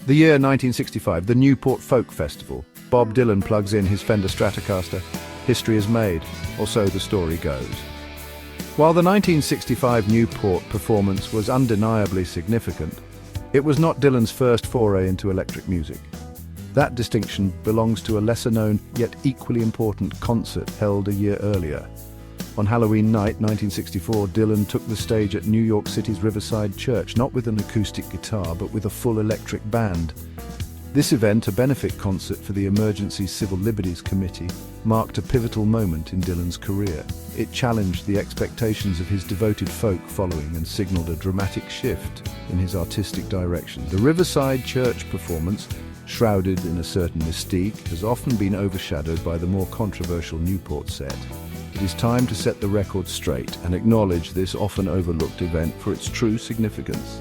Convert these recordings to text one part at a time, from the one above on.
The year 1965, the Newport Folk Festival. Bob Dylan plugs in his Fender Stratocaster. History is made, or so the story goes. While the 1965 Newport performance was undeniably significant, it was not Dylan's first foray into electric music. That distinction belongs to a lesser-known yet equally important concert held a year earlier. On Halloween night 1964, Dylan took the stage at New York City's Riverside Church, not with an acoustic guitar, but with a full electric band. This event, a benefit concert for the Emergency Civil Liberties Committee, marked a pivotal moment in Dylan's career. It challenged the expectations of his devoted folk following and signaled a dramatic shift in his artistic direction. The Riverside Church performance, shrouded in a certain mystique, has often been overshadowed by the more controversial Newport set. It is time to set the record straight and acknowledge this often overlooked event for its true significance.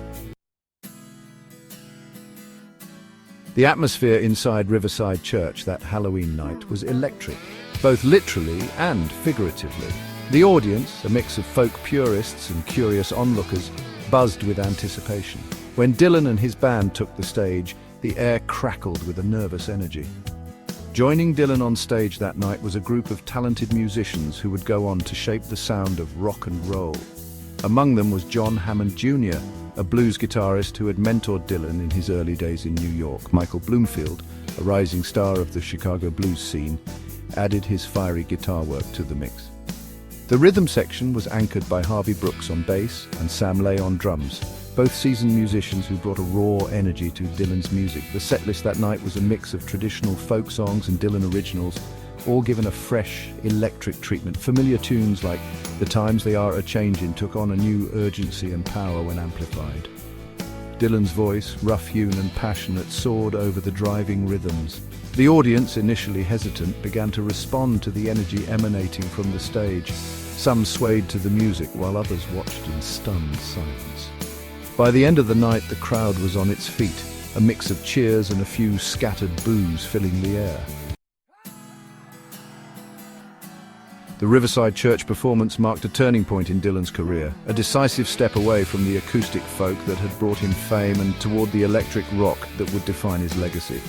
The atmosphere inside Riverside Church that Halloween night was electric, both literally and figuratively. The audience, a mix of folk purists and curious onlookers, buzzed with anticipation. When Dylan and his band took the stage, the air crackled with a nervous energy. Joining Dylan on stage that night was a group of talented musicians who would go on to shape the sound of rock and roll. Among them was John Hammond Jr., a blues guitarist who had mentored Dylan in his early days in New York. Michael Bloomfield, a rising star of the Chicago blues scene, added his fiery guitar work to the mix. The rhythm section was anchored by Harvey Brooks on bass and Sam Lay on drums, both seasoned musicians who brought a raw energy to Dylan's music. The setlist that night was a mix of traditional folk songs and Dylan originals, all given a fresh, electric treatment. Familiar tunes like "The Times They Are A-Changin' took on a new urgency and power when amplified. Dylan's voice, rough-hewn and passionate, soared over the driving rhythms. The audience, initially hesitant, began to respond to the energy emanating from the stage. Some swayed to the music, while others watched in stunned silence. By the end of the night, the crowd was on its feet, a mix of cheers and a few scattered boos filling the air. The Riverside Church performance marked a turning point in Dylan's career, a decisive step away from the acoustic folk that had brought him fame and toward the electric rock that would define his legacy.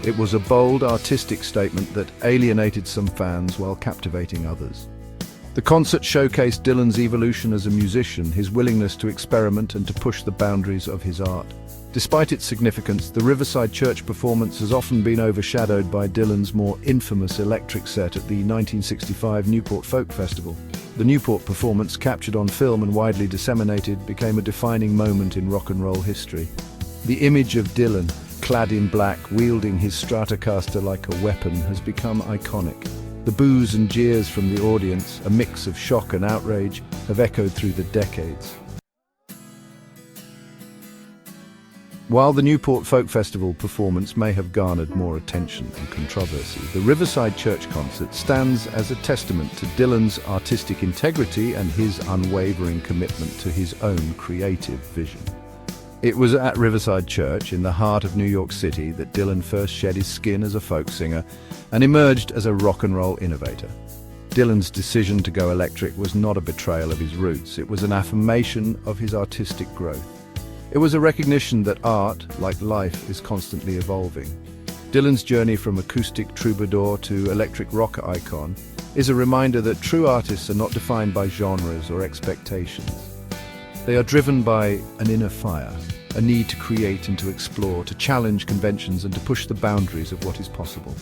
It was a bold, artistic statement that alienated some fans while captivating others. The concert showcased Dylan's evolution as a musician, his willingness to experiment and to push the boundaries of his art. Despite its significance, the Riverside Church performance has often been overshadowed by Dylan's more infamous electric set at the 1965 Newport Folk Festival. The Newport performance, captured on film and widely disseminated, became a defining moment in rock and roll history. The image of Dylan, clad in black, wielding his Stratocaster like a weapon, has become iconic. The boos and jeers from the audience, a mix of shock and outrage, have echoed through the decades. While the Newport Folk Festival performance may have garnered more attention and controversy, the Riverside Church concert stands as a testament to Dylan's artistic integrity and his unwavering commitment to his own creative vision. It was at Riverside Church, in the heart of New York City, that Dylan first shed his skin as a folk singer and emerged as a rock and roll innovator. Dylan's decision to go electric was not a betrayal of his roots, it was an affirmation of his artistic growth. It was a recognition that art, like life, is constantly evolving. Dylan's journey from acoustic troubadour to electric rock icon is a reminder that true artists are not defined by genres or expectations. They are driven by an inner fire, a need to create and to explore, to challenge conventions and to push the boundaries of what is possible.